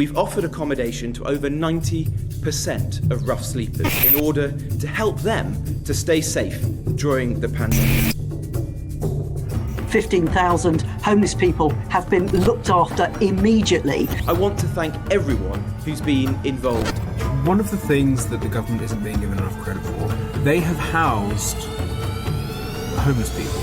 we've offered accommodation to over 90% of rough sleepers in order to help them to stay safe during the pandemic. 15,000 homeless people have been looked after immediately. I want to thank everyone who's been involved. One of the things that the government isn't being given enough credit for, they have housed homeless people.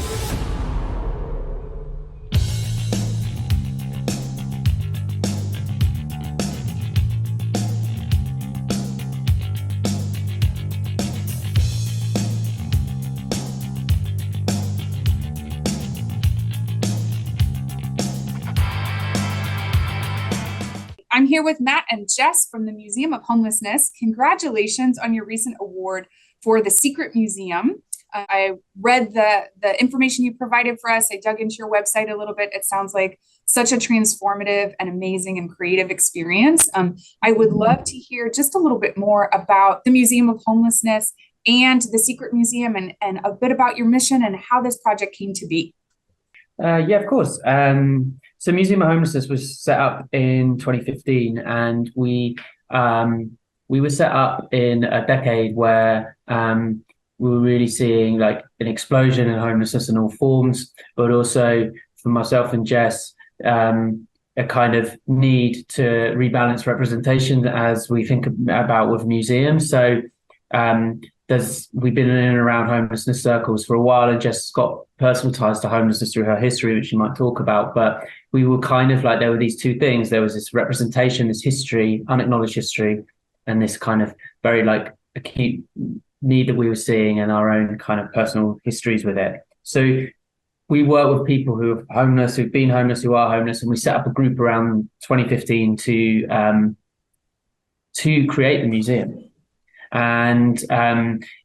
I'm here with Matt and Jess from the Museum of Homelessness. Congratulations on your recent award for the Secret Museum. I read the information you provided for us. I dug into your website a little bit. It sounds like such a transformative and amazing and creative experience. I would love to hear just a little bit more about the Museum of Homelessness and the Secret Museum and a bit about your mission and how this project came to be. Yeah, of course. So Museum of Homelessness was set up in 2015, and we were set up in a decade where we were really seeing like an explosion in homelessness in all forms, but also for myself and Jess, a kind of need to rebalance representation as we think about with museums. So we've been in and around homelessness circles for a while, and Jess got personal ties to homelessness through her history, which you might talk about. But we were kind of like, there were these two things. There was this representation, this history, unacknowledged history, and this kind of very like acute need that we were seeing and our own kind of personal histories with it. So we work with people who are homeless, who've been homeless, who are homeless, and we set up a group around 2015 to create the museum. And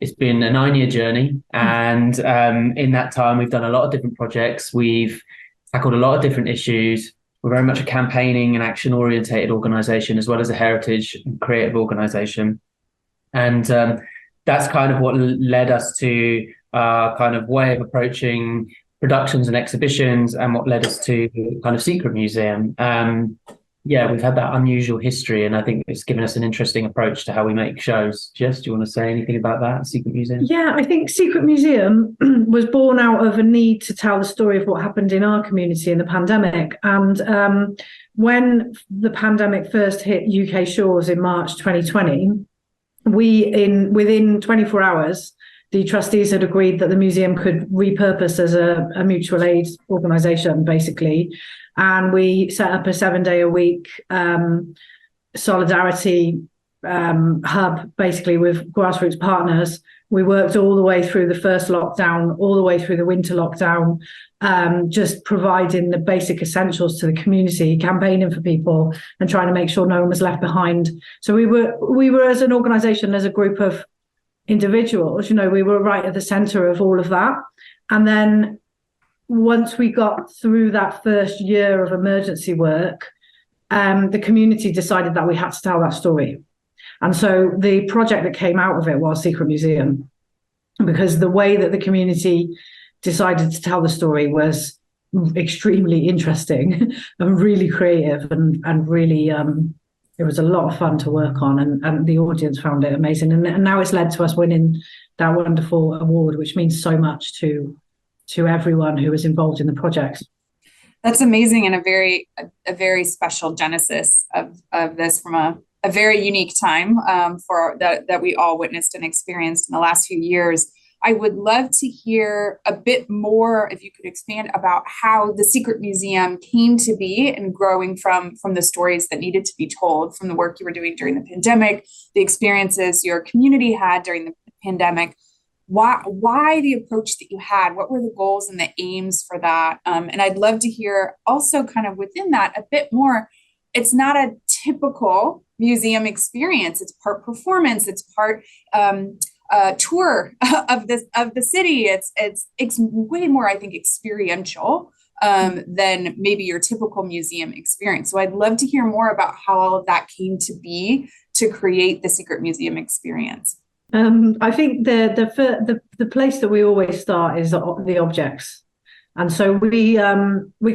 it's been a 9-year journey, and in that time we've done a lot of different projects. We've tackled a lot of different issues. We're very much a campaigning and action orientated organization, as well as a heritage and creative organization, and that's kind of what led us to our kind of way of approaching productions and exhibitions, and what led us to kind of Secret Museum. Yeah, we've had that unusual history, and I think it's given us an interesting approach to how we make shows. Jess, do you want to say anything about that, Secret Museum? Yeah, I think Secret Museum was born out of a need to tell the story of what happened in our community in the pandemic. And when the pandemic first hit UK shores in March 2020, within 24 hours, the trustees had agreed that the museum could repurpose as a mutual aid organisation, basically. And we set up a 7-day-a-week solidarity hub, basically, with grassroots partners. We worked all the way through the first lockdown, all the way through the winter lockdown, just providing the basic essentials to the community, campaigning for people and trying to make sure no one was left behind. So we were as an organisation, as a group of individuals, we were right at the centre of all of that. And then once we got through that first year of emergency work, the community decided that we had to tell that story. And so the project that came out of it was Secret Museum, because the way that the community decided to tell the story was extremely interesting and really creative, and really it was a lot of fun to work on, and the audience found it amazing. And now it's led to us winning that wonderful award, which means so much to everyone who was involved in the project. That's amazing, and a very special genesis of this from a very unique time for that we all witnessed and experienced in the last few years. I would love to hear a bit more, if you could expand about how the Secret Museum came to be and growing from the stories that needed to be told, from the work you were doing during the pandemic, the experiences your community had during the pandemic. Why the approach that you had? What were the goals and the aims for that? And I'd love to hear also kind of within that a bit more. It's not a typical museum experience. It's part performance. It's part tour of the city. It's way more, I think, experiential than maybe your typical museum experience. So I'd love to hear more about how all of that came to be to create the Secret Museum experience. I think the place that we always start is the objects. And so we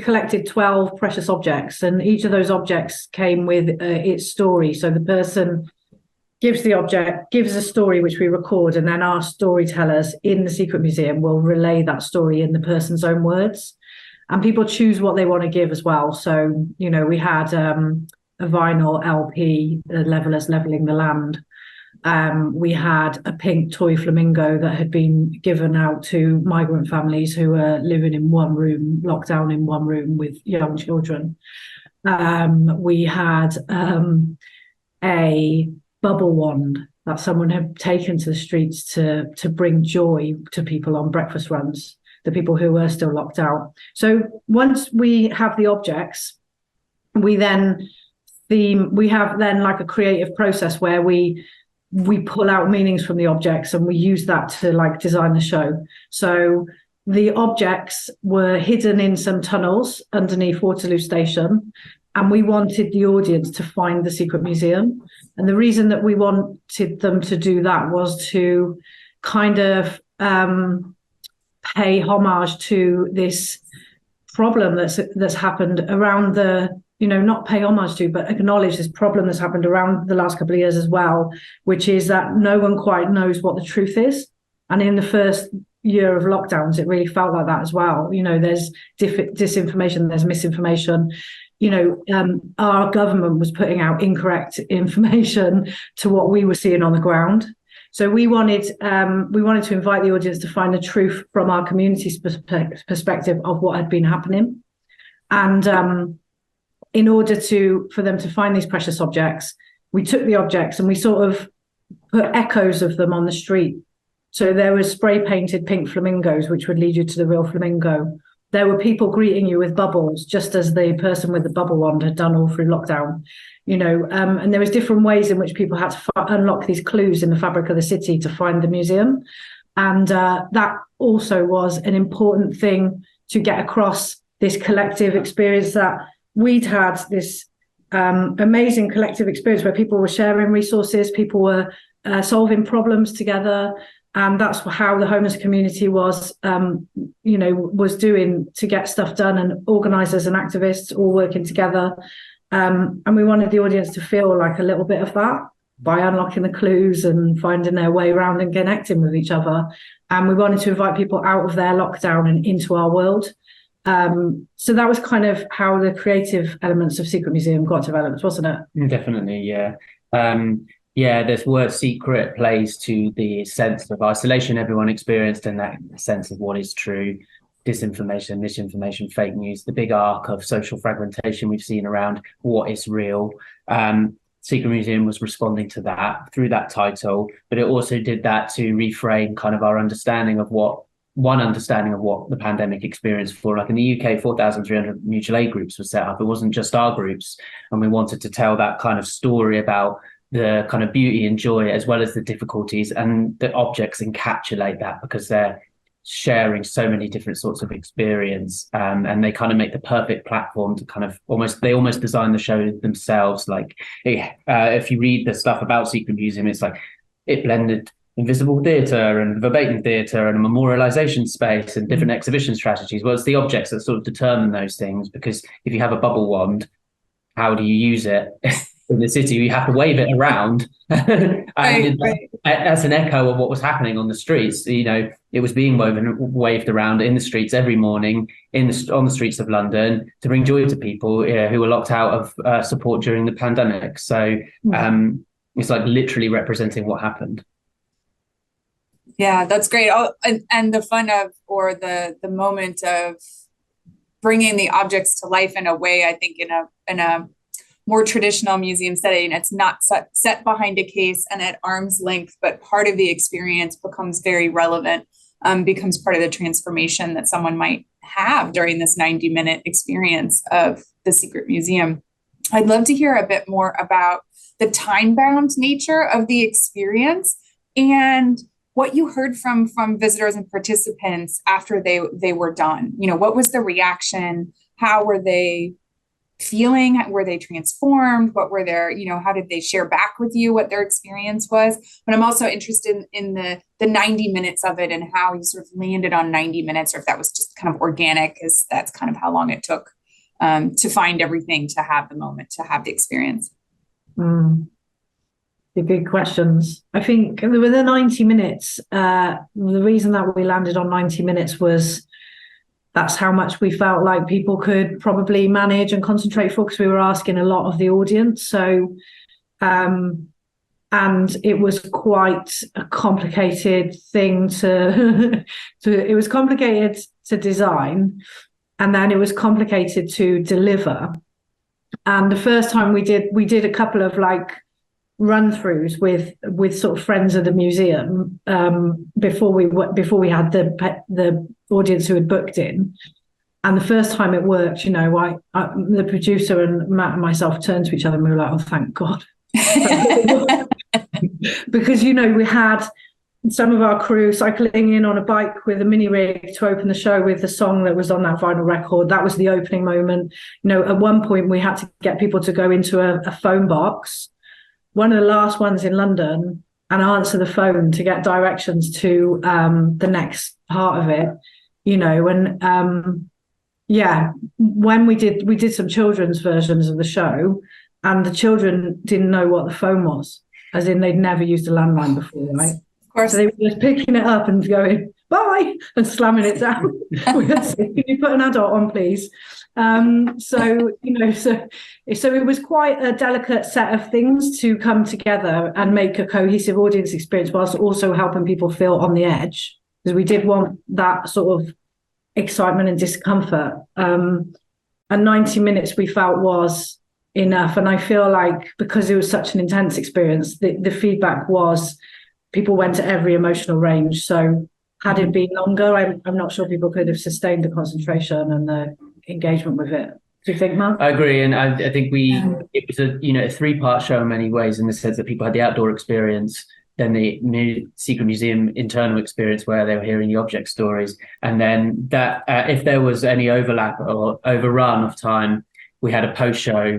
collected 12 precious objects, and each of those objects came with its story. So the person gives the object, gives a story which we record, and then our storytellers in the Secret Museum will relay that story in the person's own words. And people choose what they want to give as well. So, you know, we had a vinyl LP, Levelers Leveling the Land. We had a pink toy flamingo that had been given out to migrant families who were living in one room, locked down in one room with young children. We had a bubble wand that someone had taken to the streets to bring joy to people on breakfast runs, the people who were still locked out. So once we have the objects, we have then like a creative process where we pull out meanings from the objects and we use that to like design the show. So the objects were hidden in some tunnels underneath Waterloo Station, and we wanted the audience to find the Secret Museum. And the reason that we wanted them to do that was to kind of pay homage to this problem that's happened around not pay homage to, but acknowledge this problem that's happened around the last couple of years as well, which is that no one quite knows what the truth is. And in the first year of lockdowns, it really felt like that as well. You know, there's disinformation, there's misinformation. You know, our government was putting out incorrect information to what we were seeing on the ground. So we wanted to invite the audience to find the truth from our community's perspective of what had been happening. And in order for them to find these precious objects, we took the objects and we sort of put echoes of them on the street. So there was spray painted pink flamingos, which would lead you to the real flamingo. There were people greeting you with bubbles, just as the person with the bubble wand had done all through lockdown, you know, and there was different ways in which people had to unlock these clues in the fabric of the city to find the museum. And that also was an important thing to get across this collective experience, that we'd had this amazing collective experience where people were sharing resources, people were solving problems together. And that's how the homeless community was doing to get stuff done, and organisers and activists all working together. And we wanted the audience to feel like a little bit of that by unlocking the clues and finding their way around and connecting with each other. And we wanted to invite people out of their lockdown and into our world. So that was kind of how the creative elements of Secret Museum got developed, wasn't it? Definitely, yeah. This word secret plays to the sense of isolation everyone experienced, and that sense of what is true, disinformation, misinformation, fake news, the big arc of social fragmentation we've seen around what is real. Secret Museum was responding to that through that title, but it also did that to reframe kind of our understanding of what the pandemic experienced for. Like in the UK, 4,300 mutual aid groups were set up. It wasn't just our groups. And we wanted to tell that kind of story about the kind of beauty and joy as well as the difficulties, and the objects encapsulate that because they're sharing so many different sorts of experience, and they kind of make the perfect platform to kind of almost design the show themselves. Like if you read the stuff about Secret Museum, it's like it blended invisible theatre and verbatim theatre and a memorialization space and different exhibition strategies. Well, it's the objects that sort of determine those things, because if you have a bubble wand, how do you use it? In the city, you have to wave it around. Right. That's an echo of what was happening on the streets. You know, it was being waved around in the streets every morning on the streets of London to bring joy to people who were locked out of support during the pandemic. So it's like literally representing what happened. Yeah, that's great. And the fun of, or the moment of bringing the objects to life in a way, I think in a more traditional museum setting, it's not set behind a case and at arm's length, but part of the experience becomes very relevant, becomes part of the transformation that someone might have during this 90-minute experience of the Secret Museum. I'd love to hear a bit more about the time-bound nature of the experience and what you heard from visitors and participants after they were done. You know, what was the reaction? How were they feeling? Were they transformed? What were their, how did they share back with you what their experience was? But I'm also interested in the 90 minutes of it and how you sort of landed on 90 minutes, or if that was just kind of organic, because that's kind of how long it took to find everything, to have the moment, to have the experience. The good questions. I think with the 90 minutes, the reason that we landed on 90 minutes was that's how much we felt like people could probably manage and concentrate for, because we were asking a lot of the audience. So, and it was quite a complicated thing it was complicated to design, and then it was complicated to deliver. And the first time we did a couple of like run-throughs with sort of friends of the museum before we had the audience who had booked in. And the first time it worked, the producer and Matt and myself turned to each other and we were like, oh, thank God. Because, we had some of our crew cycling in on a bike with a mini rig to open the show with the song that was on that vinyl record. That was the opening moment. At one point we had to get people to go into a phone box, one of the last ones in London, and answer the phone to get directions to the next part of it, when we did some children's versions of the show, and the children didn't know what the phone was, as in they'd never used a landline before, right? Of course. So they were just picking it up and going, bye, and slamming it down. We had to say, can you put an adult on, please? So it was quite a delicate set of things to come together and make a cohesive audience experience, whilst also helping people feel on the edge, because we did want that sort of excitement and discomfort. And 90 minutes we felt was enough. And I feel like because it was such an intense experience, the feedback was people went to every emotional range. So had it been longer, I'm not sure people could have sustained the concentration and the engagement with it. Do you think, Mark? I agree, and I think it was a three-part show in many ways, in the sense that people had the outdoor experience, then the Secret Museum internal experience where they were hearing the object stories, and then that if there was any overlap or overrun of time, we had a post-show,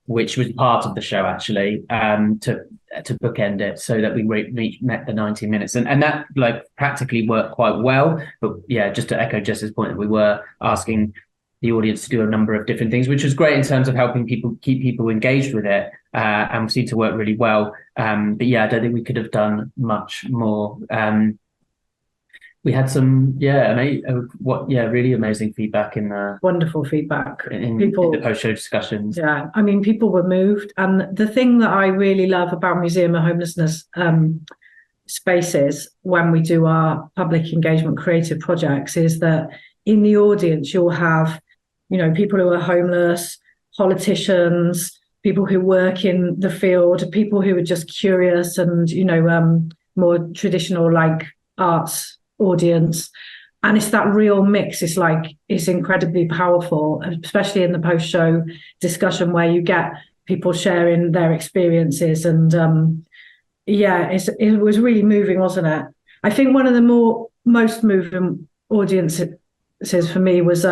which was part of the show actually, to bookend it, so that we met the 90 minutes, and that like practically worked quite well. But yeah, just to echo Jess's point, we were asking the audience to do a number of different things, which was great in terms of helping people keep people engaged with it, and seemed to work really well. But yeah, I don't think we could have done much more. We had some really amazing feedback in the wonderful feedback in the post-show discussions. Yeah, I mean, people were moved, and the thing that I really love about Museum of Homelessness spaces when we do our public engagement creative projects is that in the audience you'll have people who are homeless, politicians, people who work in the field, people who are just curious, and more traditional like arts audience. And it's that real mix. It's incredibly powerful, especially in the post-show discussion where you get people sharing their experiences. And it was really moving, wasn't it? I think one of the most moving audiences for me was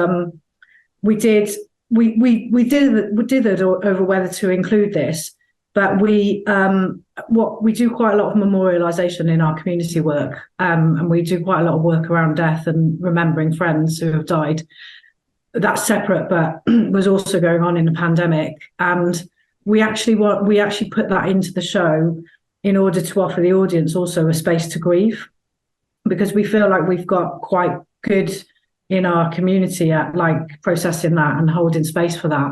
we did it over whether to include this, but we do quite a lot of memorialization in our community work, and we do quite a lot of work around death and remembering friends who have died. That's separate, but was also going on in the pandemic, and we actually put that into the show in order to offer the audience also a space to grieve, because we feel like we've got quite good in our community at like processing that and holding space for that.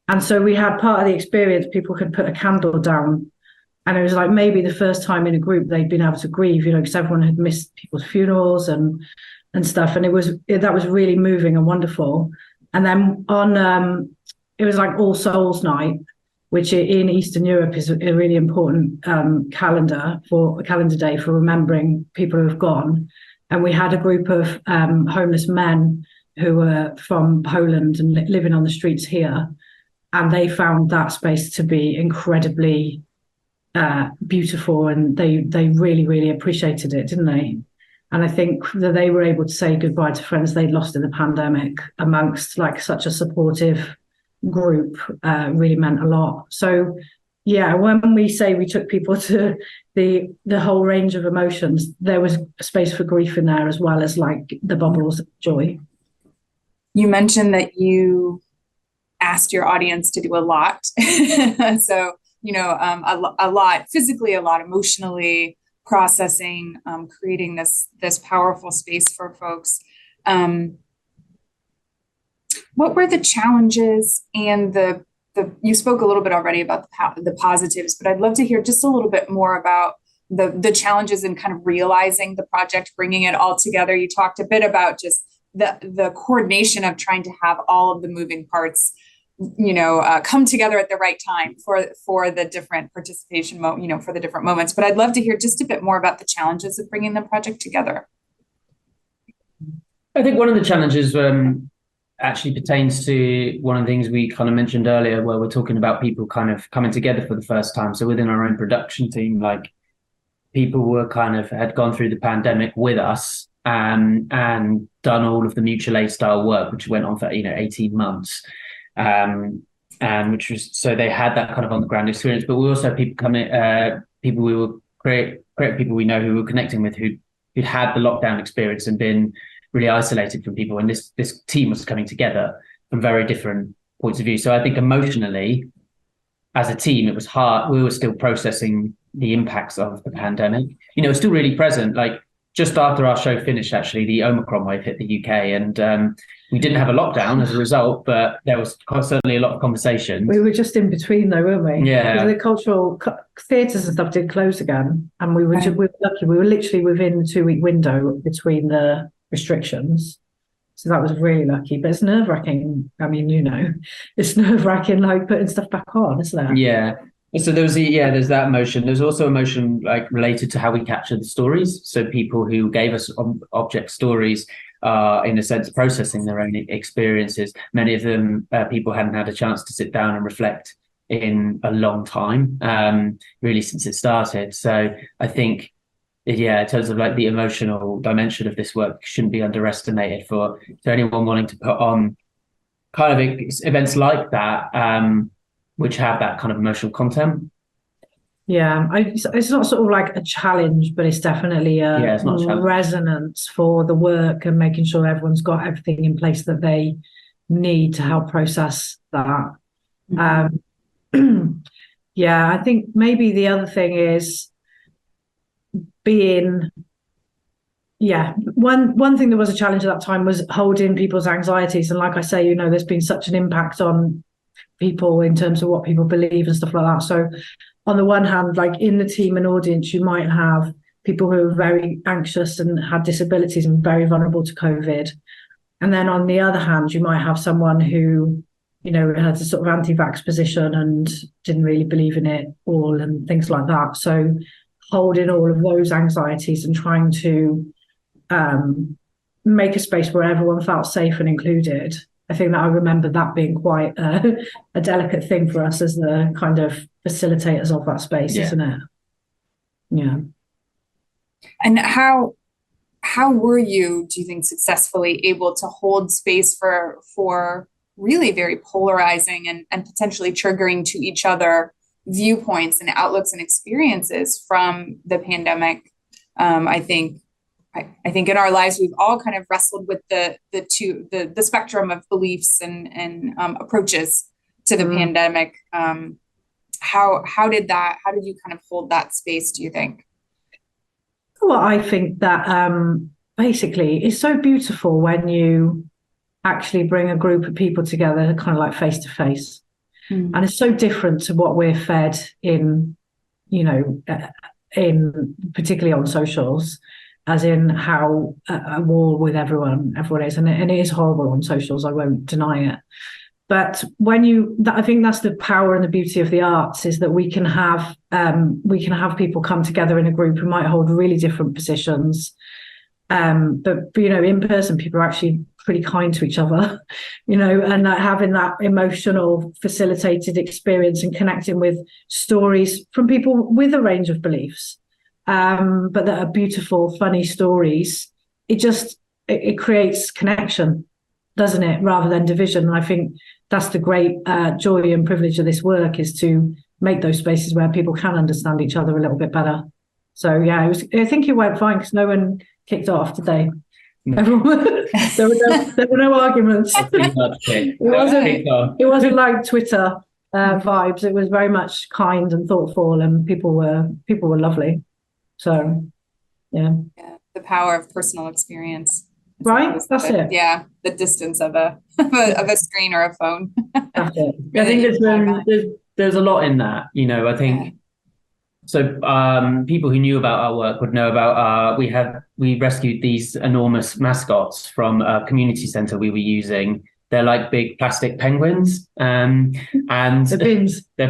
And so we had part of the experience, people could put a candle down, and it was like maybe the first time in a group they'd been able to grieve, because everyone had missed people's funerals and stuff. And that was really moving and wonderful. And then it was like All Souls Night, which in Eastern Europe is a really important calendar day for remembering people who have gone. And we had a group of homeless men who were from Poland and living on the streets here. And they found that space to be incredibly beautiful. And they really, really appreciated it, didn't they? And I think that they were able to say goodbye to friends they'd lost in the pandemic amongst like such a supportive group really meant a lot. So yeah, when we say we took people to the whole range of emotions, there was a space for grief in there as well as like the bubbles of joy. You mentioned that you asked your audience to do a lot. So, a lot physically, a lot emotionally, processing, creating this powerful space for folks. What were the challenges and you spoke a little bit already about the positives, but I'd love to hear just a little bit more about the challenges in kind of realizing the project, bringing it all together. You talked a bit about just the coordination of trying to have all of the moving parts, come together at the right time for the different participation, for the different moments. But I'd love to hear just a bit more about the challenges of bringing the project together. I think one of the challenges actually pertains to one of the things we kind of mentioned earlier, where we're talking about people kind of coming together for the first time. So within our own production team, like people were had gone through the pandemic with us and done all of the mutual aid style work, which went on for 18 months. And which was, so they had that kind of on the ground experience, but we also had people come in, people we were create people we know who were connecting with who'd had the lockdown experience and been really isolated from people. And this team was coming together from very different points of view. So I think emotionally, as a team, it was hard. We were still processing the impacts of the pandemic. It was still really present. Like just after our show finished, actually, the Omicron wave hit the UK, and we didn't have a lockdown as a result, but there was certainly a lot of conversation. We were just in between though, weren't we? Yeah. The cultural theatres and stuff did close again, and we were lucky. We were literally within the 2-week window between the restrictions. So that was really lucky, but it's nerve-wracking. I mean, it's nerve-wracking, like putting stuff back on, isn't it? Yeah. So there's that emotion. There's also emotion like related to how we capture the stories. So people who gave us object stories are, in a sense, processing their own experiences. Many of them, people hadn't had a chance to sit down and reflect in a long time, really since it started. So I think, in terms of like the emotional dimension of this work shouldn't be underestimated for anyone wanting to put on kind of events like that, which have that kind of emotional content. Yeah, it's not sort of like a challenge, but it's definitely a resonance for the work and making sure everyone's got everything in place that they need to help process that. Mm-hmm. I think maybe the other thing is one thing that was a challenge at that time was holding people's anxieties. And like I say, there's been such an impact on people in terms of what people believe and stuff like that. So on the one hand, like in the team and audience, you might have people who are very anxious and had disabilities and very vulnerable to COVID. And then on the other hand, you might have someone who, had a sort of anti-vax position and didn't really believe in it all and things like that. So holding all of those anxieties and trying to make a space where everyone felt safe and included. I think that I remember that being quite a delicate thing for us as the kind of facilitators of that space, isn't it? Yeah. And how were you, do you think, successfully able to hold space for really very polarizing and potentially triggering to each other viewpoints and outlooks and experiences from the pandemic? I think in our lives we've all kind of wrestled with the spectrum of beliefs and approaches to the pandemic. How did you kind of hold that space, do you think? Well, I think that basically it's so beautiful when you actually bring a group of people together kind of like face to face. And it's so different to what we're fed in particularly on socials, as in how a war with everyone is, and it is horrible on socials. I won't deny it. But I think that's the power and the beauty of the arts, is that we can have people come together in a group who might hold really different positions. But in person, people are actually pretty kind to each other, and having that emotional facilitated experience and connecting with stories from people with a range of beliefs, but that are beautiful, funny stories. It creates connection. doesn't it, rather than division. And I think that's the great joy and privilege of this work, is to make those spaces where people can understand each other a little bit better. So yeah, I think it went fine because no one kicked off today. Everyone, there were no arguments. It wasn't like Twitter vibes. It was very much kind and thoughtful, and people were lovely. So yeah, the power of personal experience. Right, that's it. Yeah, the distance of a screen or a phone. That's it. I think there's a lot in that. I think so. People who knew about our work would know about we rescued these enormous mascots from a community centre we were using. They're like big plastic penguins, and they're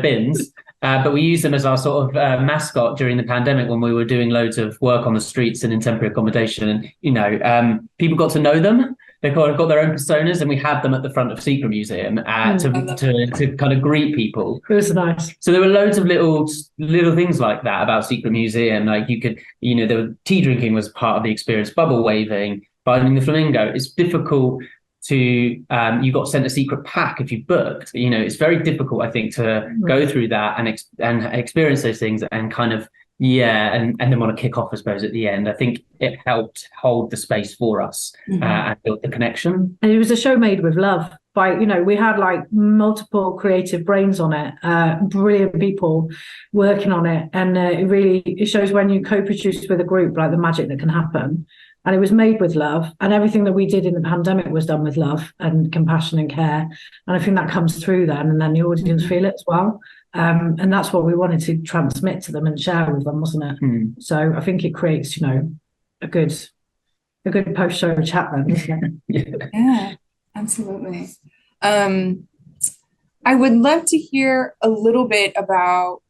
bins. But we used them as our sort of mascot during the pandemic when we were doing loads of work on the streets and in temporary accommodation. And, people got to know them. They got their own personas, and we had them at the front of Secret Museum to kind of greet people. It was nice. So there were loads of little things like that about Secret Museum. Like you could, there was tea drinking was part of the experience, bubble waving, finding the flamingo. It's difficult to you got sent a secret pack if you booked. It's very difficult, I think, to go through that and experience those things and kind of and then want to kick off, I suppose, at the end. I think it helped hold the space for us and build the connection. And it was a show made with love. We had like multiple creative brains on it, brilliant people working on it, and it shows when you co-produce with a group, like the magic that can happen. And it was made with love, and everything that we did in the pandemic was done with love and compassion and care. And I think that comes through then, and then the audience feel it as well. And that's what we wanted to transmit to them and share with them, wasn't it? So I think it creates, a good post-show chat then, isn't it? Yeah, absolutely. I would love to hear a little bit about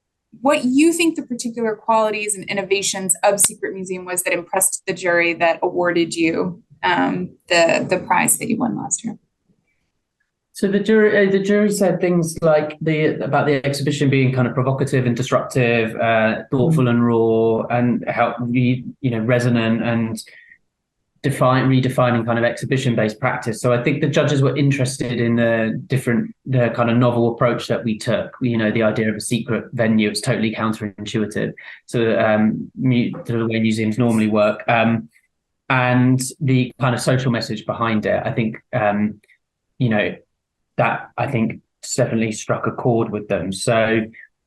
what you think the particular qualities and innovations of Secret Museum was that impressed the jury that awarded you the prize that you won last year. So the jury said things like about the exhibition being kind of provocative and disruptive, thoughtful and raw, and how resonant and redefining kind of exhibition-based practice. So I think the judges were interested in the kind of novel approach that we took. The idea of a secret venue is totally counterintuitive to the way museums normally work, and the kind of social message behind it. I think that I think definitely struck a chord with them. So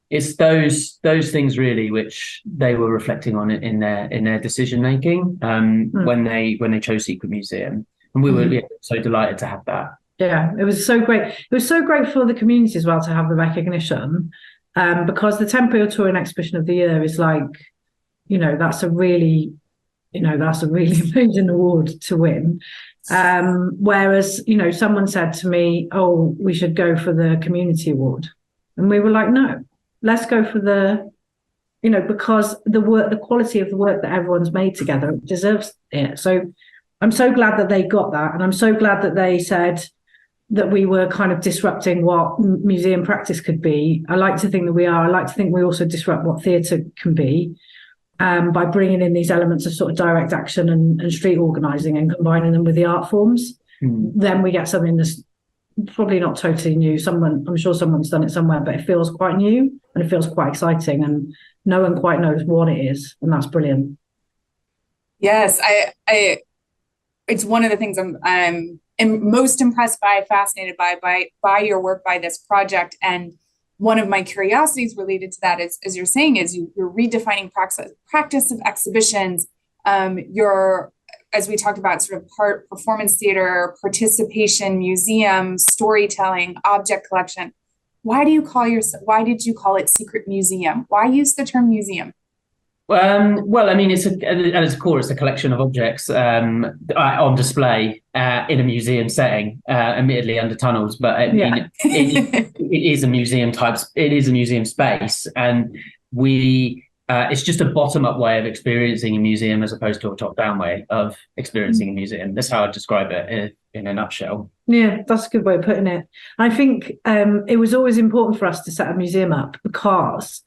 it's those things really which they were reflecting on in their decision making when they chose Secret Museum, and we were so delighted to have that. Yeah, it was so great. It was so great for the community as well to have the recognition, because the temporary touring exhibition of the year is like, that's a really amazing award to win. Whereas someone said to me, "Oh, we should go for the community award," and we were like, "No. Let's go for because the quality of the work that everyone's made together deserves it." So I'm so glad that they got that. And I'm so glad that they said that we were kind of disrupting what museum practice could be. I like to think that we are. I like to think we also disrupt what theatre can be by bringing in these elements of sort of direct action and street organising and combining them with the art forms. Then we get something that's probably not totally new. I'm sure someone's done it somewhere, but it feels quite new and it feels quite exciting, and no one quite knows what it is, and that's brilliant. Yes, I it's one of the things I'm most impressed by, fascinated by your work, by this project. And one of my curiosities related to that is, as you're saying, is you're redefining practice of exhibitions. You're, as we talked about, sort of performance theater, participation, museum, storytelling, object collection. Why did you call it Secret Museum? Why use the term museum? Well, I mean, at its core, it's a collection of objects on display in a museum setting, admittedly under tunnels, but it is a museum type. It is a museum space, and it's just a bottom-up way of experiencing a museum as opposed to a top-down way of experiencing a museum. That's how I'd describe it in a nutshell. Yeah, that's a good way of putting it. I think it was always important for us to set a museum up because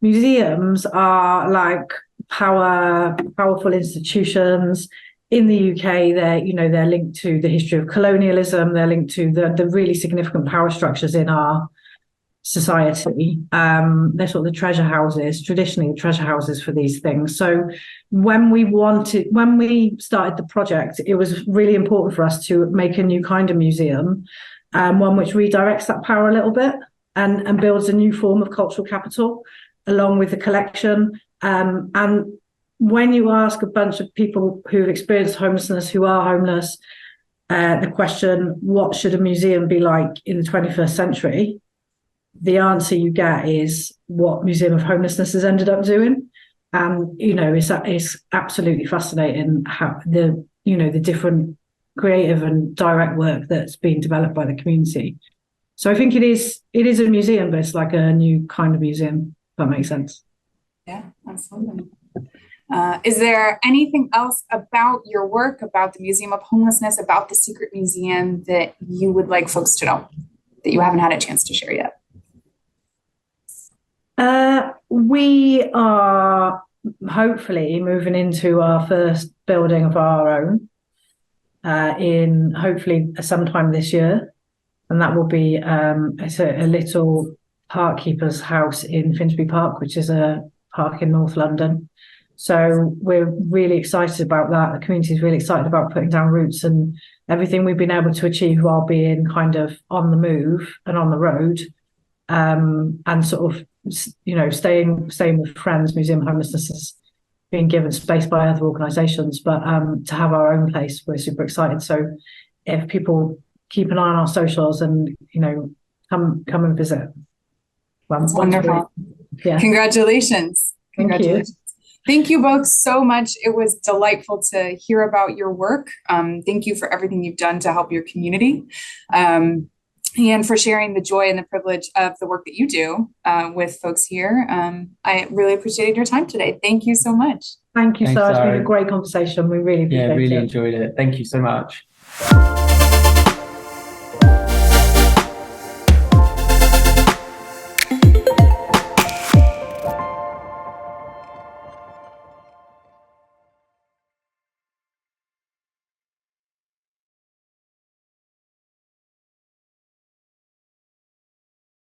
museums are like powerful institutions. in the UK, they're linked to the history of colonialism. They're linked to the really significant power structures in our society. They're sort of the treasure houses, traditionally the treasure houses for these things. So when we started the project, it was really important for us to make a new kind of museum, one which redirects that power a little bit and builds a new form of cultural capital along with the collection. And when you ask a bunch of people who've experienced homelessness, who are homeless, the question, what should a museum be like in the 21st century? The answer you get is what Museum of Homelessness has ended up doing. And, it's absolutely fascinating how the different creative and direct work that's being developed by the community. So I think it is a museum, but it's like a new kind of museum, if that makes sense. Yeah, absolutely. Is there anything else about your work, about the Museum of Homelessness, about the Secret Museum that you would like folks to know that you haven't had a chance to share yet? We are hopefully moving into our first building of our own in hopefully sometime this year. And that will be it's a little park keeper's house in Finsbury Park, which is a park in North London. So we're really excited about that. The community is really excited about putting down roots, and everything we've been able to achieve while being kind of on the move and on the road, and sort of, staying with friends. Museum of Homelessness has been given space by other organisations, but to have our own place, we're super excited. So if people keep an eye on our socials and, come and visit. That's wonderful. Yeah. Congratulations. Congratulations. Thank you both so much. It was delightful to hear about your work. Thank you for everything you've done to help your community, and for sharing the joy and the privilege of the work that you do with folks here. I really appreciated your time today. Thank you so much. Thank you, Thanks, Sarah. It's been Sarah. a great conversation. We really appreciate it. Yeah, really enjoyed it. Thank you so much.